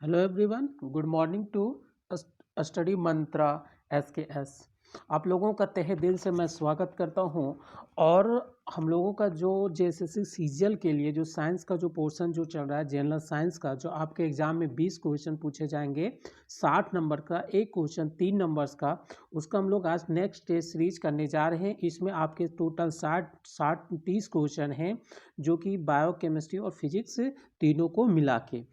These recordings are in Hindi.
Hello everyone, good morning to study Mantra SKS। आप लोगों का तहे दिल से मैं स्वागत करता हूं। और हम लोगों का जो JSSC सीजीएल के लिए जो साइंस का जो पोर्शन जो चल रहा है, जनरल साइंस का, जो आपके एग्जाम में 20 क्वेश्चन पूछे जाएंगे, 60 नंबर का एक क्वेश्चन 3 नंबर्स का, उसका हम लोग आज नेक्स्ट डे सीरीज करने जा रहे हैं। इसमें आपके टोटल 30 क्वेश्चन हैं, जो कि बायो केमिस्ट्री और फिजिक्स तीनों को मिला के।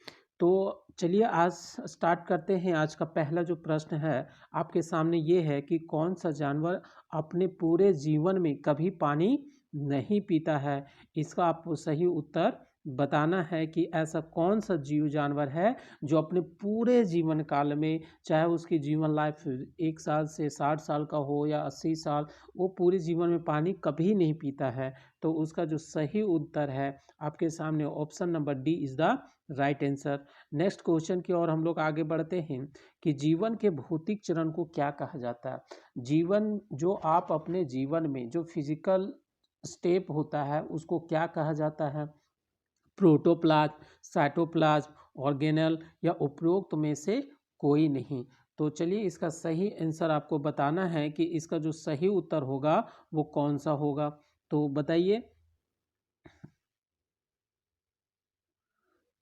तो चलिए आज स्टार्ट करते हैं। आज का पहला जो प्रश्न है आपके सामने ये है कि कौन सा जानवर अपने पूरे जीवन में कभी पानी नहीं पीता है। इसका आपको सही उत्तर बताना है कि ऐसा कौन सा जीव जानवर है जो अपने पूरे जीवन काल में, चाहे उसकी जीवन लाइफ 1 साल से 60 साल का हो या 80 साल, वो पूरे जीवन में पानी कभी नहीं पीता है। तो उसका जो सही उत्तर है आपके सामने option number D is the right answer. Next question की ओर हम लोग आगे बढ़ते हैं कि जीवन के भौतिक चरण को क्या कहा जाता है। जीवन, जो आप अपने जीवन में जो फिजिकल स्टेप होता है उसको क्या कहा जाता है। प्रोटोप्लाज्म, साइटोप्लाज्म, ऑर्गेनल या उपरोक्त में से कोई नहीं। तो चलिए इसका सही आंसर आपको बताना है कि इसका जो सही उत्तर होगा वो कौन सा होगा। तो बताइए।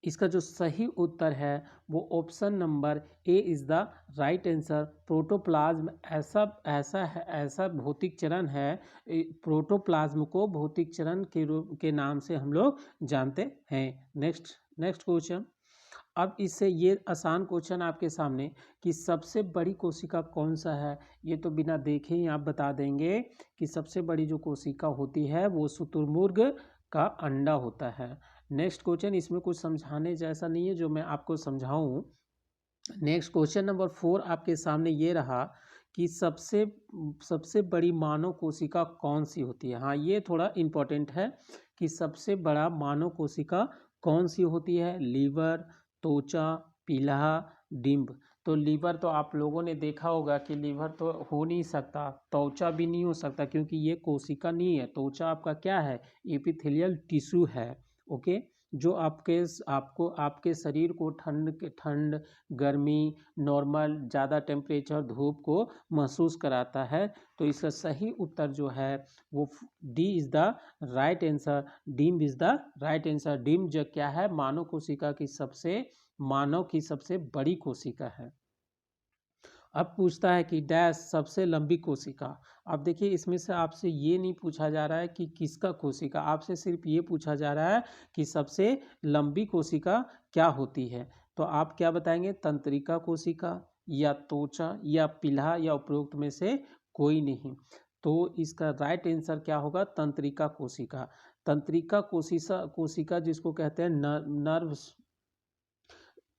इसका जो सही उत्तर है वो option number A is the right answer. Protoplasm ऐसा भौतिक चरण है। प्रोटोप्लाज्म को भौतिक चरण के रूप के नाम से हम लोग जानते हैं। Next question. अब इससे ये आसान क्वेश्चन आपके सामने कि सबसे बड़ी कोशिका कौन सा है। ये तो बिना देखे ही आप बता देंगे कि सबसे बड़ी जो कोशिका होती है वो शुतुरमुर्ग का अंडा होता है। नेक्स्ट क्वेश्चन, इसमें कुछ समझाने जैसा नहीं है जो मैं आपको समझाऊं। नेक्स्ट क्वेश्चन नंबर 4 आपके सामने ये रहा कि सबसे सबसे बड़ी मानव कोशिका कौन सी होती है। हाँ, ये थोड़ा इम्पोर्टेंट है कि सबसे बड़ा मानव कोशिका कौन सी होती है। लीवर, त्वचा, पीला, डिम्ब। तो लीवर तो आप लोगों ने देखा होगा कि लीवर तो हो नहीं सकता, त्वचा भी नहीं हो सकता क्योंकि ये कोशिका नहीं है। त्वचा आपका क्या है, एपिथेलियल टिश्यू है। ओके, जो आपके शरीर को ठंड, गर्मी, नॉर्मल, ज़्यादा टेम्परेचर, धूप को महसूस कराता है। तो इसका सही उत्तर जो है वो D is the right answer. डिम्ब इज़ द राइट आंसर। डिम्ब जो क्या है, मानव की सबसे बड़ी कोशिका है। अब पूछता है कि डैश सबसे लंबी कोशिका। अब देखिए, इसमें से आपसे ये नहीं पूछा जा रहा है कि किसका कोशिका, आपसे सिर्फ ये पूछा जा रहा है कि सबसे लंबी कोशिका क्या होती है। तो आप क्या बताएंगे, तंत्रिका कोशिका या त्वचा या पीला या उपरोक्त में से कोई नहीं। तो इसका राइट आंसर क्या होगा, तंत्रिका कोशिका। तंत्रिका कोशिका जिसको कहते हैं नर्व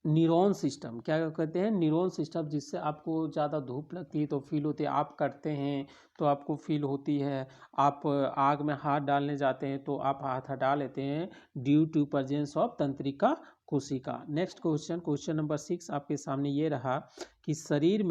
न्यूरॉन सिस्टम, क्या कहते हैं, न्यूरॉन सिस्टम, जिससे आपको ज़्यादा धूप लगती है तो फील होती है। आप करते हैं तो आपको फील होती है। आप आग में हाथ डालने जाते हैं तो आप हाथ हटा लेते हैं ड्यू टू प्रेजेंस ऑफ तंत्रिका कोशिका। नेक्स्ट क्वेश्चन, क्वेश्चन नंबर 6 आपके सामने ये रहा कि शरीर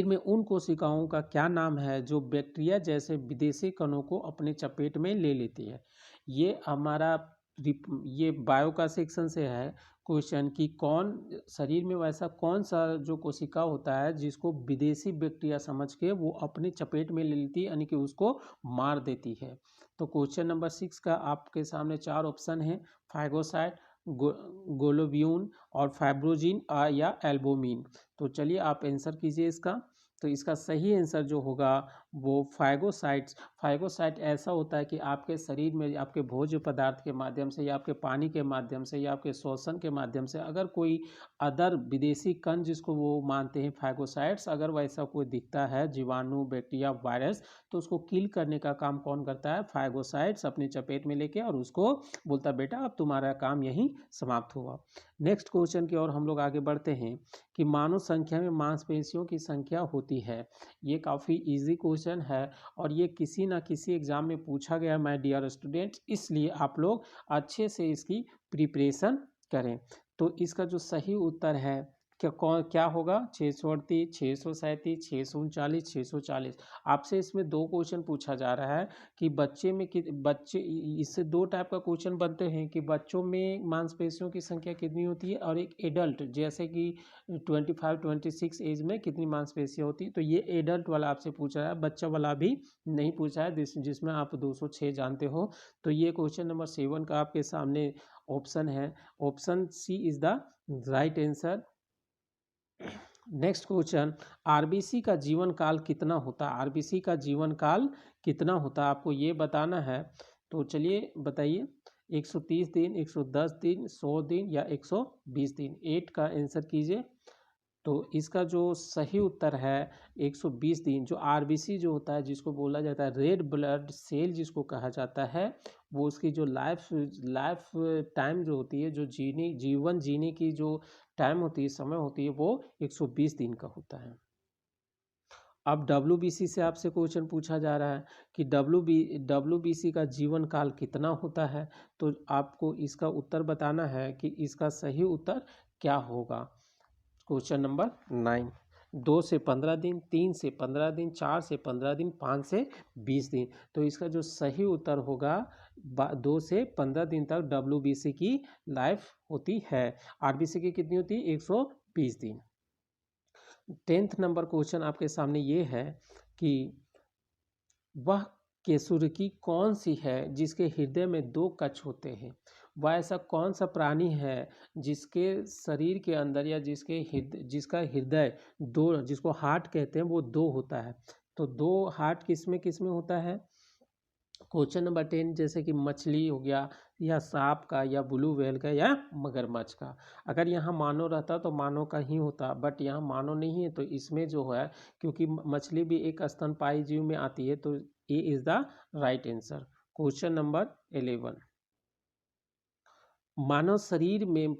में उन कोशिकाओं का क्या नाम है जो बैक्टीरिया जैसे विदेशी कणों को अपने चपेट में ले लेती है। ये हमारा ये बायो का सेक्शन से है क्वेश्चन कि कौन शरीर में वैसा कौन सा जो कोशिका होता है जिसको विदेशी बैक्टीरिया समझ के वो अपने चपेट में ले लेती है, यानी कि उसको मार देती है। तो क्वेश्चन नंबर 6 का आपके सामने 4 ऑप्शन है, फाइगोसाइट, गोलोब्यून और फाइब्रोजिन या एल्बोमिन। तो चलिए आप आंसर कीजिए इसका। तो इसका सही आंसर जो होगा वो फाइगोसाइट ऐसा होता है कि आपके शरीर में आपके भोज्य पदार्थ के माध्यम से या आपके पानी के माध्यम से या आपके श्वसन के माध्यम से अगर कोई अदर विदेशी कण, जिसको वो मानते हैं फाइगोसाइट्स, अगर वैसा कोई दिखता है, जीवाणु, बैक्टीरिया, वायरस, तो उसको किल करने का काम कौन करता है, फाइगोसाइट्स अपनी चपेट में लेके, और उसको बोलता बेटा अब तुम्हारा काम यहीं समाप्त हुआ। नेक्स्ट क्वेश्चन की ओर हम लोग आगे बढ़ते हैं कि मानव संख्या में मांसपेशियों की संख्या होती है। ये काफ़ी इजी क्वेश्चन है और ये किसी ना किसी एग्जाम में पूछा गया माय डियर स्टूडेंट्स, इसलिए आप लोग अच्छे से इसकी प्रिपरेशन करें। तो इसका जो सही उत्तर है क्या होगा? 638, 637, 639, 640। आपसे इसमें 2 क्वेश्चन पूछा जा रहा है कि बच्चे इससे 2 टाइप का क्वेश्चन बनते हैं कि बच्चों में मांसपेशियों की संख्या कितनी होती है और एक एडल्ट जैसे कि 25-26 एज में कितनी मांसपेशियाँ होती है। तो ये एडल्ट वाला आपसे पूछ रहा है, बच्चा वाला भी नहीं पूछा है जिसमें आप 206 जानते हो। तो ये क्वेश्चन नंबर 7 का आपके सामने ऑप्शन है, option C is the right answer. Next question, RBC का जीवन काल कितना होता है? आरबीसी का जीवन काल कितना होता है आपको ये बताना है। तो चलिए बताइए, 130 दिन, 110 दिन, 100 दिन या 120 दिन? 8 का आंसर कीजिए। तो इसका जो सही उत्तर है 120 दिन। जो आरबीसी जो होता है जिसको बोला जाता है रेड ब्लड सेल जिसको कहा जाता है, वो उसकी जो लाइफ टाइम जो होती है, जो जीवन जीने की जो टाइम होती है, समय होती है, वो 120 दिन का होता है। अब डब्ल्यूबीसी से आपसे क्वेश्चन पूछा जा रहा है कि डब्ल्यूबीसी का जीवन काल कितना होता है। तो आपको इसका उत्तर बताना है कि इसका सही उत्तर क्या होगा। क्वेश्चन नंबर 9, 2 से 15 दिन, 3 से 15 दिन, 4 से 15 दिन, 5 से 20 दिन। तो इसका जो सही उत्तर होगा 2 से 15 दिन तक डब्ल्यूबीसी की लाइफ होती है। आरबीसी की कितनी होती है? 120 दिन। 10th नंबर क्वेश्चन आपके सामने ये है कि वह केसुरकी कौन सी है जिसके हृदय में 2 कक्ष होते हैं? वह ऐसा कौन सा प्राणी है जिसके शरीर के अंदर या जिसका हृदय 2, जिसको हार्ट कहते हैं, वो 2 होता है? तो 2 हार्ट किस में होता है? क्वेश्चन नंबर 10 जैसे कि मछली हो गया या सांप का या ब्लू व्हेल का या मगरमच्छ का। अगर यहाँ मानव रहता तो मानव का ही होता, बट यहाँ मानव नहीं है। तो इसमें जो है, क्योंकि मछली भी एक स्तनपायी जीव में आती है, तो A is the right answer. Question number 11, मानव शरीर में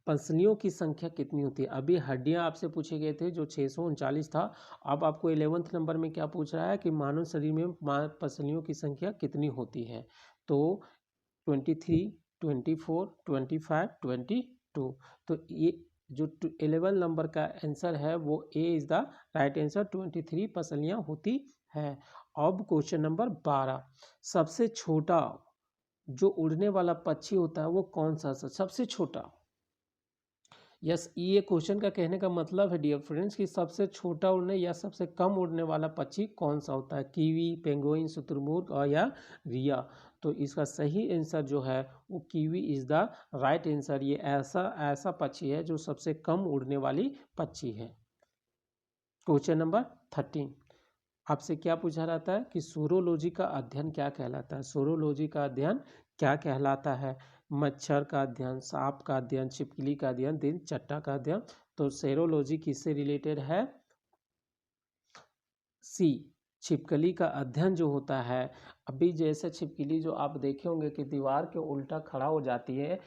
पसलियों की संख्या कितनी होती है? अभी हड्डियां आपसे पूछे गए थे जो 639 था। अब आपको 11th नंबर में क्या पूछ रहा है कि मानव शरीर में पसलियों की संख्या कितनी होती है? तो 23, 24, 25, 22। तो ये जो 11 नंबर का आंसर है वो ए इज द राइट आंसर। 23 पसलियां होती है। अब क्वेश्चन नंबर 12, सबसे छोटा जो उड़ने वाला पक्षी होता है वो कौन सा सबसे छोटा? यस, ये क्वेश्चन का कहने का मतलब है डियर फ्रेंड्स कि सबसे छोटा उड़ने या सबसे कम उड़ने वाला पक्षी कौन सा होता है? कीवी, पेंगुइन, शुतुरमुर्ग और या रिया? तो इसका सही आंसर जो है वो kiwi is the right answer. ये ऐसा पक्षी है जो सबसे कम उड़ने वाली पक्षी है। क्वेश्चन नंबर 13 आपसे क्या पूछा रहता है कि सोरोलॉजी का अध्ययन क्या कहलाता है? सोरोलॉजी का अध्ययन क्या कहलाता है? मच्छर का अध्ययन, सांप का अध्ययन, छिपकली का अध्ययन, दिनचट्टा का अध्ययन। तो सेरोलॉजी किससे रिलेटेड है? सी, छिपकली का अध्ययन जो होता है। अभी जैसे छिपकली जो आप देखे होंगे कि दीवार के उल्टा खड़ा हो जाती है,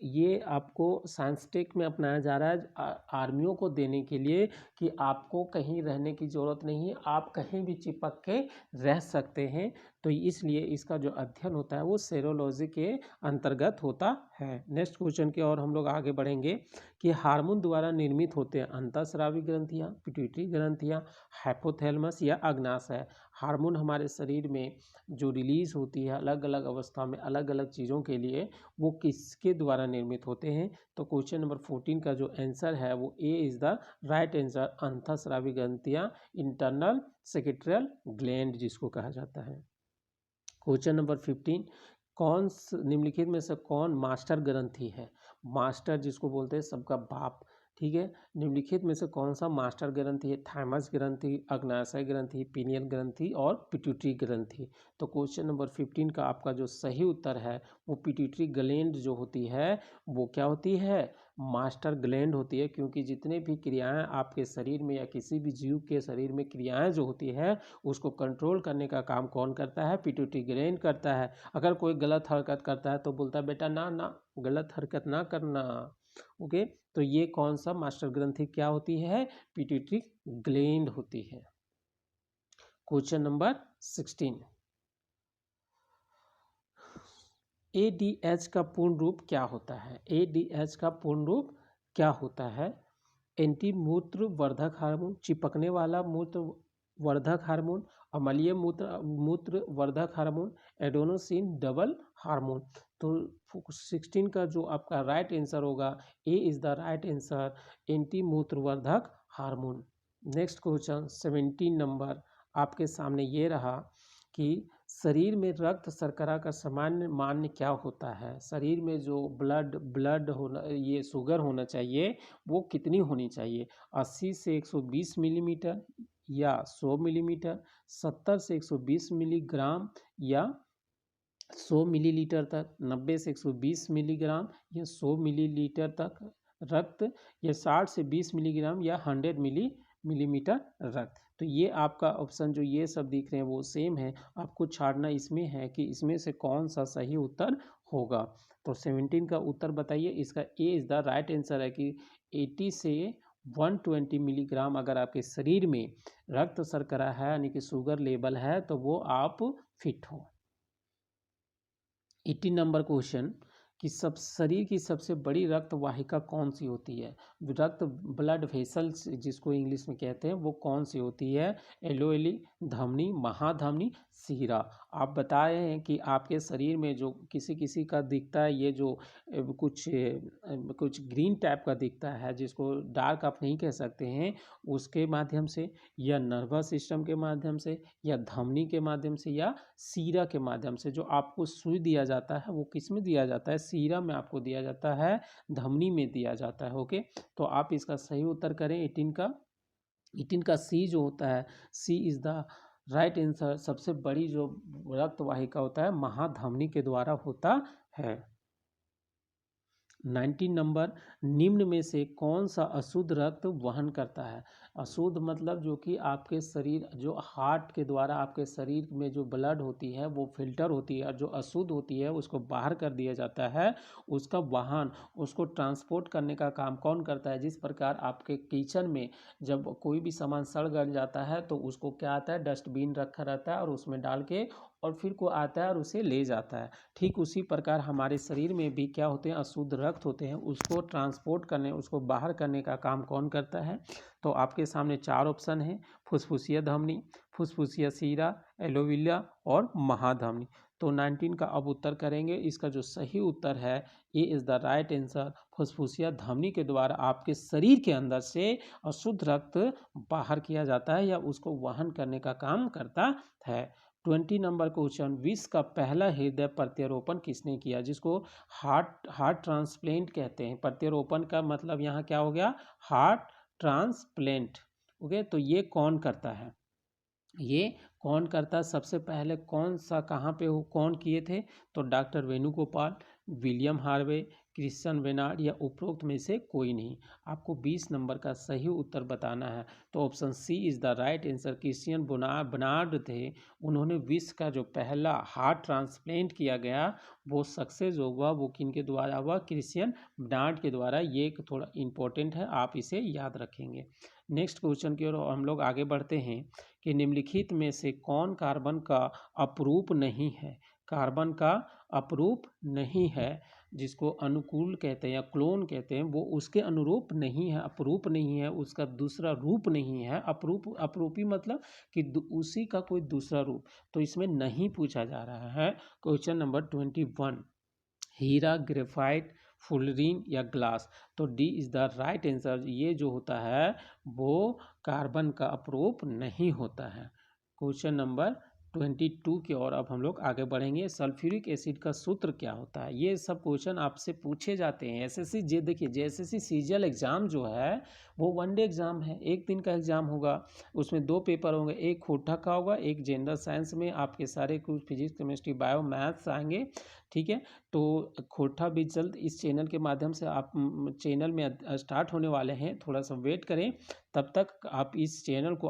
ये आपको साइंस टेक में अपनाया जा रहा है आर्मियों को देने के लिए कि आपको कहीं रहने की ज़रूरत नहीं है, आप कहीं भी चिपक के रह सकते हैं। तो इसलिए इसका जो अध्ययन होता है वो सेरोलॉजी के अंतर्गत होता है। नेक्स्ट क्वेश्चन की ओर हम लोग आगे बढ़ेंगे कि हार्मोन द्वारा निर्मित होते हैं अंतःस्रावी ग्रंथियाँ, पिट्यूटरी ग्रंथियाँ, हाइपोथैलेमस या अग्नाशय। हार्मोन हमारे शरीर में जो रिलीज होती है अलग अलग अवस्था में अलग अलग चीज़ों के लिए, वो किसके द्वारा निर्मित होते हैं? तो क्वेश्चन नंबर 14 का जो आंसर है वो A is the right answer. अंतःस्रावी ग्रंथियाँ, इंटरनल सेक्रेटरियल ग्लैंड जिसको कहा जाता है। क्वेश्चन नंबर 15, निम्नलिखित में से कौन मास्टर ग्रंथि है? मास्टर जिसको बोलते हैं सबका बाप, ठीक है। निम्नलिखित में से कौन सा मास्टर ग्रंथि है? थाइमस ग्रंथि, अग्नाशय ग्रंथि, पीनियल ग्रंथि और पिट्यूटरी ग्रंथि। तो क्वेश्चन नंबर 15 का आपका जो सही उत्तर है वो पिट्यूटरी ग्लैंड जो होती है वो क्या होती है? मास्टर ग्लैंड होती है। क्योंकि जितने भी क्रियाएं आपके शरीर में या किसी भी जीव के शरीर में क्रियाएं जो होती है उसको कंट्रोल करने का काम कौन करता है? पिट्यूटरी ग्लैंड करता है। अगर कोई गलत हरकत करता है तो बोलता है बेटा ना ना गलत हरकत ना करना। ओके, तो ये कौन सा मास्टर ग्रंथि क्या होती है? पिट्यूटरी ग्लैंड होती है। क्वेश्चन नंबर 16, एडीएच का पूर्ण रूप क्या होता है? एडीएच का पूर्ण रूप क्या होता है? एंटी मूत्र वर्धक हार्मोन, चिपकने वाला मूत्र वर्धक हार्मोन, अम्लीय मूत्र वर्धक हार्मोन, एडेनोसिन डबल हार्मोन। तो 16 का जो आपका राइट आंसर होगा, A is the right answer, anti मूत्रवर्धक हार्मोन। नेक्स्ट क्वेश्चन 17 नंबर आपके सामने ये रहा कि शरीर में रक्त शर्करा का सामान्य मान क्या होता है। शरीर में जो ब्लड होना, ये शुगर होना चाहिए, वो कितनी होनी चाहिए, 80 से 120 मिलीमीटर या 100 मिलीमीटर, 70 से 120 मिलीग्राम या 100 मिलीलीटर तक, 90 से 120 मिलीग्राम या 100 मिलीलीटर तक रक्त, या 60 से 20 मिलीग्राम या 100 मिलीमीटर रक्त। तो ये आपका ऑप्शन जो ये सब दिख रहे हैं वो सेम है, आपको छाड़ना इसमें है कि इसमें से कौन सा सही उत्तर होगा। तो 17 का उत्तर बताइए। इसका ए इज़ द राइट आंसर है कि 80 से 120 मिलीग्राम अगर आपके शरीर में रक्त शर्करा है, यानी कि शुगर लेवल है, तो वो आप फिट हो। 18 नंबर क्वेश्चन कि सब शरीर की सबसे बड़ी रक्त वाहिका कौन सी होती है। रक्त ब्लड वेसल्स जिसको इंग्लिश में कहते हैं, वो कौन सी होती है। एलोएली, धमनी, महाधमनी, सीरा। आप बताए हैं कि आपके शरीर में जो किसी किसी का दिखता है, ये जो कुछ ग्रीन टाइप का दिखता है, जिसको डार्क आप नहीं कह सकते हैं, उसके माध्यम से, या नर्वस सिस्टम के माध्यम से, या धमनी के माध्यम से, या सीरा के माध्यम से। जो आपको सुई दिया जाता है वो किस में दिया जाता है, सीरा में आपको दिया जाता है, धमनी में दिया जाता है। ओके, तो आप इसका सही उत्तर करें 18 का सी जो होता है, सी इज द राइट आंसर। सबसे बड़ी जो रक्त वाहिका होता है महाधमनी के द्वारा होता है। 19 नंबर, निम्न में से कौन सा अशुद्ध रक्त वहन करता है। अशुद्ध मतलब जो कि आपके शरीर, जो हार्ट के द्वारा आपके शरीर में जो ब्लड होती है वो फिल्टर होती है, और जो अशुद्ध होती है उसको बाहर कर दिया जाता है। उसका वाहन, उसको ट्रांसपोर्ट करने का काम कौन करता है। जिस प्रकार आपके किचन में जब कोई भी सामान सड़ गल जाता है तो उसको क्या आता है, डस्टबिन रखा रहता है और उसमें डाल के और फिर को आता है और उसे ले जाता है। ठीक उसी प्रकार हमारे शरीर में भी क्या होते हैं, अशुद्ध रक्त होते हैं, उसको ट्रांसपोर्ट करने, उसको बाहर करने का काम कौन करता है। तो आपके सामने 4 ऑप्शन हैं, फुसफुसिया धमनी, फुसफुसिया सीरा, एलोविलिया और महाधमनी। तो 19 का अब उत्तर करेंगे। इसका जो सही उत्तर है, A is the right answer, फुसफुसिया धमनी के द्वारा आपके शरीर के अंदर से अशुद्ध रक्त बाहर किया जाता है या उसको वहन करने का काम करता है। 20 नंबर क्वेश्चन, विश्व का पहला हृदय प्रत्यारोपण किसने किया। जिसको हार्ट ट्रांसप्लांट कहते हैं। प्रत्यारोपण का मतलब यहाँ क्या हो गया, हार्ट ट्रांसप्लांट। ओके, तो ये कौन करता है, ये कौन करता, सबसे पहले कौन सा, कहाँ पे हो, कौन किए थे। तो doctor Venugopal, William Harvey, Christian Bernard या उपरोक्त में से कोई नहीं। आपको 20 नंबर का सही उत्तर बताना है। तो option C is the right answer, Christian Barnard थे। उन्होंने विश्व का जो पहला हार्ट ट्रांसप्लांट किया गया वो सक्सेस हुआ, वो किन के द्वारा हुआ, क्रिश्चियन बेनार्ड के द्वारा। ये एक थोड़ा इंपॉर्टेंट है, आप इसे याद रखेंगे। नेक्स्ट क्वेश्चन की ओर हम लोग आगे बढ़ते हैं कि निम्नलिखित में से कौन कार्बन का अपरूप नहीं है। कार्बन का अपरूप नहीं है, जिसको अनुकूल कहते हैं या क्लोन कहते हैं, वो उसके अनुरूप नहीं है, अपरूप नहीं है, उसका दूसरा रूप नहीं है। अपरूपी मतलब कि उसी का कोई दूसरा रूप। तो इसमें नहीं पूछा जा रहा है। क्वेश्चन नंबर 21, हीरा, ग्रेफाइट, फुलरीन या ग्लास। तो D is the right answer. ये जो होता है वो कार्बन का अपरूप नहीं होता है। क्वेश्चन नंबर 22 की ओर अब हम लोग आगे बढ़ेंगे। सल्फ्यूरिक एसिड का सूत्र क्या होता है। ये सब क्वेश्चन आपसे पूछे जाते हैं। एसएससी जे देखिए, जेएसएससी सीजीएल एग्ज़ाम जो है वो 1 डे एग्ज़ाम है, एक दिन का एग्ज़ाम होगा। उसमें 2 पेपर होंगे, एक खोटा का होगा, एक जनरल साइंस में आपके सारे कुछ फिजिक्स, केमिस्ट्री, बायो, मैथ्स आएंगे। ठीक है, तो खोटा भी जल्द इस चैनल के माध्यम से आप चैनल में स्टार्ट होने वाले हैं। थोड़ा सा वेट करें, तब तक आप इस चैनल को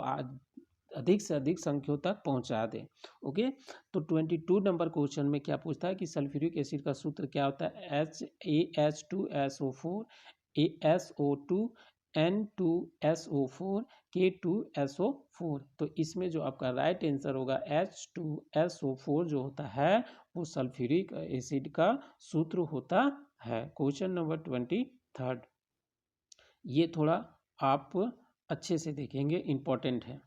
अधिक से अधिक संख्यों तक पहुंचा दें। ओके, तो 22 नंबर क्वेश्चन में क्या पूछता है कि सल्फ्यूरिक एसिड का सूत्र क्या होता है। HAH2SO4 ASO2 N2SO4 K2SO4। तो इसमें जो आपका राइट आंसर होगा H2SO4 जो होता है वो सल्फ्यूरिक एसिड का सूत्र होता है। क्वेश्चन नंबर 23, ये थोड़ा आप अच्छे से देखेंगे, इम्पोर्टेंट है।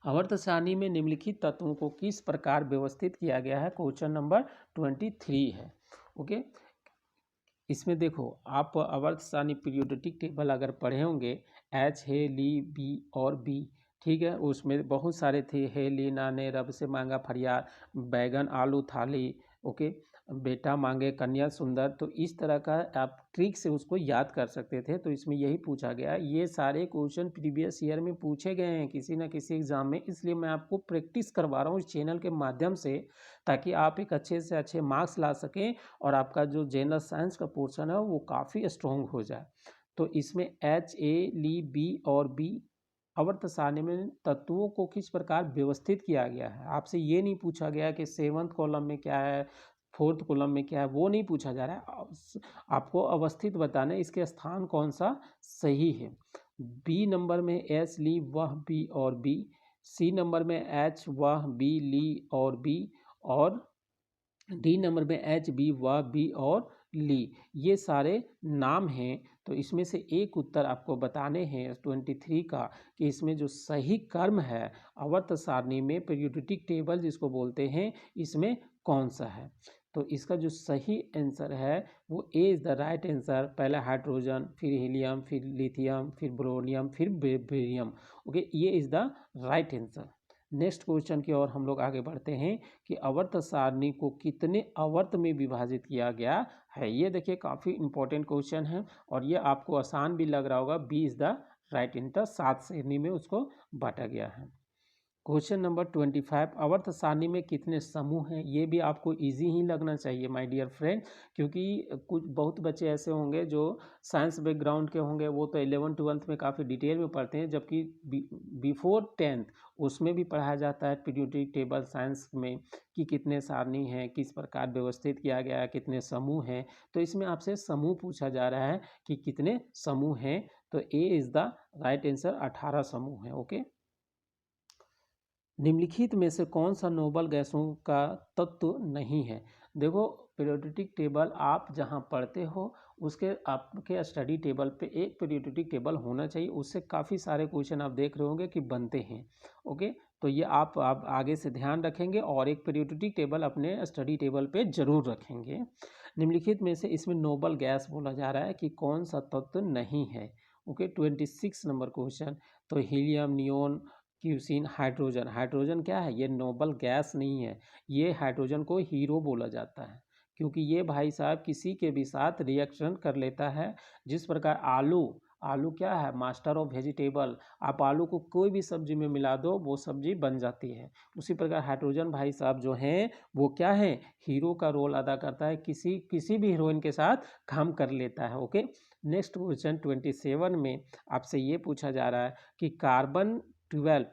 आवर्त सारणी में निम्नलिखित तत्वों को किस प्रकार व्यवस्थित किया गया है, क्वेश्चन नंबर 23 है। ओके, इसमें देखो आप आवर्त सारणी पीरियोडिक टेबल अगर पढ़े होंगे, एच, हे, ली, बी और बी, ठीक है, उसमें बहुत सारे थे, हे, ली, नाने, रब से मांगा फरियाद, बैगन आलू थाली, ओके, बेटा मांगे कन्या सुंदर। तो इस तरह का आप ट्रिक से उसको याद कर सकते थे। तो इसमें यही पूछा गया, ये सारे क्वेश्चन प्रीवियस ईयर में पूछे गए हैं किसी ना किसी एग्जाम में, इसलिए मैं आपको प्रैक्टिस करवा रहा हूँ इस चैनल के माध्यम से, ताकि आप एक अच्छे से अच्छे मार्क्स ला सकें और आपका जो जनरल साइंस का पोर्शन है वो काफ़ी स्ट्रॉन्ग हो जाए। तो इसमें एच, ए, ली, बी और बी आवर्त सारणी में तत्वों को किस प्रकार व्यवस्थित किया गया है। आपसे ये नहीं पूछा गया कि 7th कॉलम में क्या है, 4th कॉलम में क्या है, वो नहीं पूछा जा रहा है। आपको अवस्थित बताना है इसके स्थान कौन सा सही है। बी नंबर में एच, ली, वह, बी और बी। सी नंबर में एच, वह, बी, ली और बी। और डी नंबर में एच, बी, व, बी और ली, ये सारे नाम हैं। तो इसमें से एक उत्तर आपको बताने हैं 23 का, कि इसमें जो सही कर्म है आवर्त सारणी में पीरियोडिक टेबल जिसको बोलते हैं, इसमें कौन सा है। तो इसका जो सही आंसर है वो A is the right answer. पहले हाइड्रोजन, फिर हीलियम, फिर लिथियम, फिर ब्रोनियम, फिर बेरियम। ओके, ये is the right answer. Next question की ओर हम लोग आगे बढ़ते हैं कि आवर्त सारणी को कितने आवर्त में विभाजित किया गया है। ये देखिए काफ़ी इंपॉर्टेंट क्वेश्चन है और ये आपको आसान भी लग रहा होगा। B is the right answer, 7 श्रेणी में उसको बांटा गया है। क्वेश्चन नंबर 25, आवर्त सारणी में कितने समूह हैं। ये भी आपको इजी ही लगना चाहिए माय डियर फ्रेंड, क्योंकि कुछ बहुत बच्चे ऐसे होंगे जो साइंस बैकग्राउंड के होंगे, वो तो 11th-12th में काफ़ी डिटेल में पढ़ते हैं, जबकि बिफोर 10th उसमें भी पढ़ाया जाता है पीरियोडिक टेबल साइंस में कि कितने सारणी हैं, किस प्रकार व्यवस्थित किया गया है, कितने समूह हैं। तो इसमें आपसे समूह पूछा जा रहा है कि कितने समूह हैं। तो ए इज़ द राइट आंसर, 18 समूह है। ओके, निम्नलिखित में से कौन सा नोबल गैसों का तत्व नहीं है। देखो, पीरियोडिक टेबल आप जहाँ पढ़ते हो उसके आपके स्टडी टेबल पे एक पीरियोडिक टेबल होना चाहिए, उससे काफ़ी सारे क्वेश्चन आप देख रहे होंगे कि बनते हैं। ओके, तो ये आप आगे से ध्यान रखेंगे और एक पीरियोडिक टेबल अपने स्टडी टेबल पे जरूर रखेंगे। निम्नलिखित में से इसमें नोबल गैस बोला जा रहा है कि कौन सा तत्व नहीं है। Okay, 26 number question. तो हीलियम, नियोन, क्यूसिन, हाइड्रोजन। हाइड्रोजन क्या है, ये नोबल गैस नहीं है। ये हाइड्रोजन को हीरो बोला जाता है, क्योंकि ये भाई साहब किसी के भी साथ रिएक्शन कर लेता है। जिस प्रकार आलू, आलू क्या है, मास्टर ऑफ वेजिटेबल। आप आलू को कोई भी सब्जी में मिला दो, वो सब्जी बन जाती है। उसी प्रकार हाइड्रोजन भाई साहब जो हैं वो क्या है, हीरो का रोल अदा करता है, किसी भी हीरोइन के साथ काम कर लेता है। ओके, नेक्स्ट क्वेश्चन 27 में आपसे ये पूछा जा रहा है कि कार्बन 12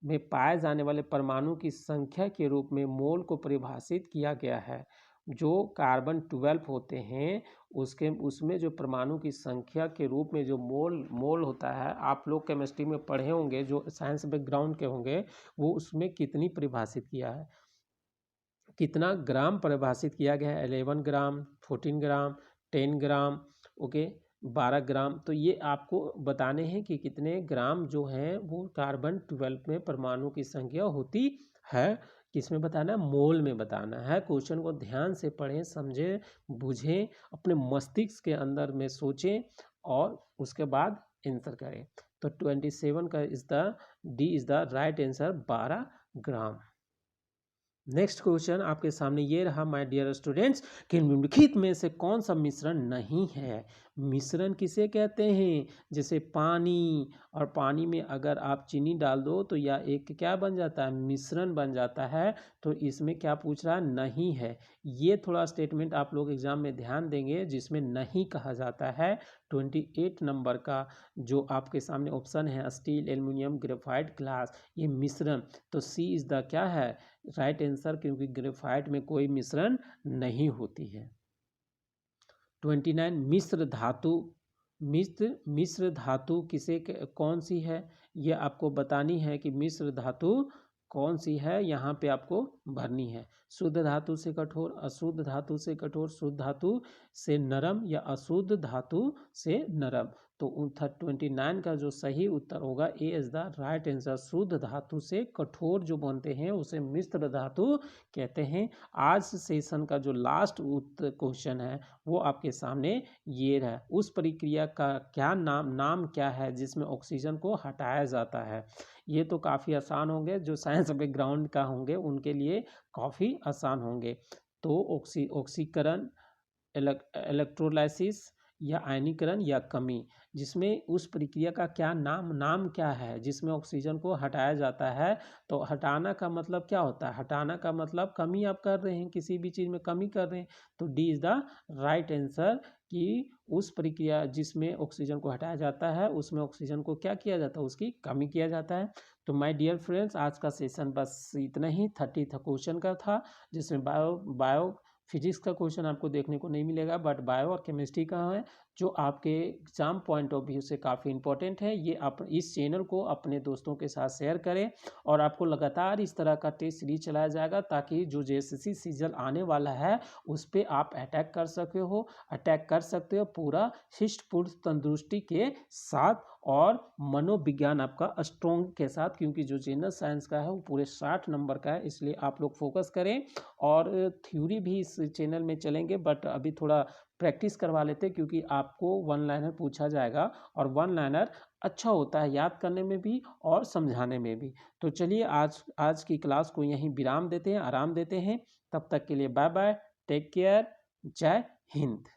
में पाए जाने वाले परमाणु की संख्या के रूप में मोल को परिभाषित किया गया है। जो कार्बन 12 होते हैं उसमें जो परमाणु की संख्या के रूप में जो मोल होता है, आप लोग केमिस्ट्री में पढ़े होंगे, जो साइंस बैकग्राउंड के होंगे, वो उसमें कितनी परिभाषित किया है, कितना ग्राम परिभाषित किया गया है। 11 ग्राम, 14 ग्राम, 10 ग्राम, ओके, 12 ग्राम। तो ये आपको बताने हैं कि कितने ग्राम जो हैं वो कार्बन 12 में परमाणु की संख्या होती है। किसमें बताना है, मोल में बताना है। क्वेश्चन को ध्यान से पढ़ें, समझें, बुझें, अपने मस्तिष्क के अंदर में सोचें और उसके बाद आंसर करें। तो 27 का D is the right answer, 12 gram. Next question आपके सामने ये रहा माय डियर स्टूडेंट्स कि निम्नलिखित में से कौन सा मिश्रण नहीं है। मिश्रण किसे कहते हैं, जैसे पानी, और पानी में अगर आप चीनी डाल दो तो यह एक क्या बन जाता है, मिश्रण बन जाता है। तो इसमें क्या पूछ रहा है, नहीं है। ये थोड़ा स्टेटमेंट आप लोग एग्जाम में ध्यान देंगे जिसमें नहीं कहा जाता है। 28 नंबर का जो आपके सामने ऑप्शन है, स्टील, एल्युमिनियम, ग्रेफाइट, ग्लास, ये मिश्रण। तो सी इज़ द क्या है, राइट आंसर, क्योंकि ग्रेफाइट में कोई मिश्रण नहीं होती है। 29, मिश्र धातु। मिश्र धातु कौन सी है, ये आपको बतानी है कि मिश्र धातु कौन सी है, यहाँ पे आपको भरनी है। शुद्ध धातु से कठोर, अशुद्ध धातु से कठोर, शुद्ध धातु से नरम या अशुद्ध धातु से नरम। तो 29 का जो सही उत्तर होगा A is the right answer. शुद्ध धातु से कठोर जो बनते हैं उसे मिश्र धातु कहते हैं। आज सेशन का जो लास्ट उत्तर क्वेश्चन है वो आपके सामने ये है। उस प्रक्रिया का क्या नाम क्या है जिसमें ऑक्सीजन को हटाया जाता है। ये तो काफ़ी आसान होंगे, जो साइंस बैकग्राउंड का होंगे उनके लिए काफ़ी आसान होंगे। तो ऑक्सीकरण, इलेक्ट्रोलाइसिस या आयनीकरण या कमी, जिसमें उस प्रक्रिया का क्या नाम क्या है जिसमें ऑक्सीजन को हटाया जाता है। तो हटाना का मतलब क्या होता है? हटाना का मतलब कमी आप कर रहे हैं, किसी भी चीज़ में कमी कर रहे हैं। तो D is the right answer कि उस प्रक्रिया जिसमें ऑक्सीजन को हटाया जाता है उसमें ऑक्सीजन को क्या किया जाता है? उसकी कमी किया जाता है। तो माय डियर फ्रेंड्स, आज का सेशन बस इतना ही 30 क्वेश्चन का था, जिसमें बायो फिजिक्स का क्वेश्चन आपको देखने को नहीं मिलेगा, बट बायो और केमिस्ट्री का है जो आपके एग्जाम पॉइंट ऑफ व्यू से काफ़ी इंपॉर्टेंट है। ये आप इस चैनल को अपने दोस्तों के साथ शेयर करें और आपको लगातार इस तरह का टेस्ट सीरीज चलाया जाएगा ताकि जो जेएसएससी सीजन आने वाला है उस पर आप अटैक कर सकते हो पूरा हिस्ट पुष्ट तंदुरुस्ती के साथ और मनोविज्ञान आपका स्ट्रॉन्ग के साथ, क्योंकि जो जनरल साइंस का है वो पूरे 60 नंबर का है। इसलिए आप लोग फोकस करें और थ्योरी भी इस चैनल में चलेंगे, बट अभी थोड़ा प्रैक्टिस करवा लेते क्योंकि आपको वन लाइनर पूछा जाएगा और वन लाइनर अच्छा होता है याद करने में भी और समझाने में भी। तो चलिए आज की क्लास को यहीं विराम देते हैं, आराम देते हैं। तब तक के लिए बाय बाय, टेक केयर, जय हिंद।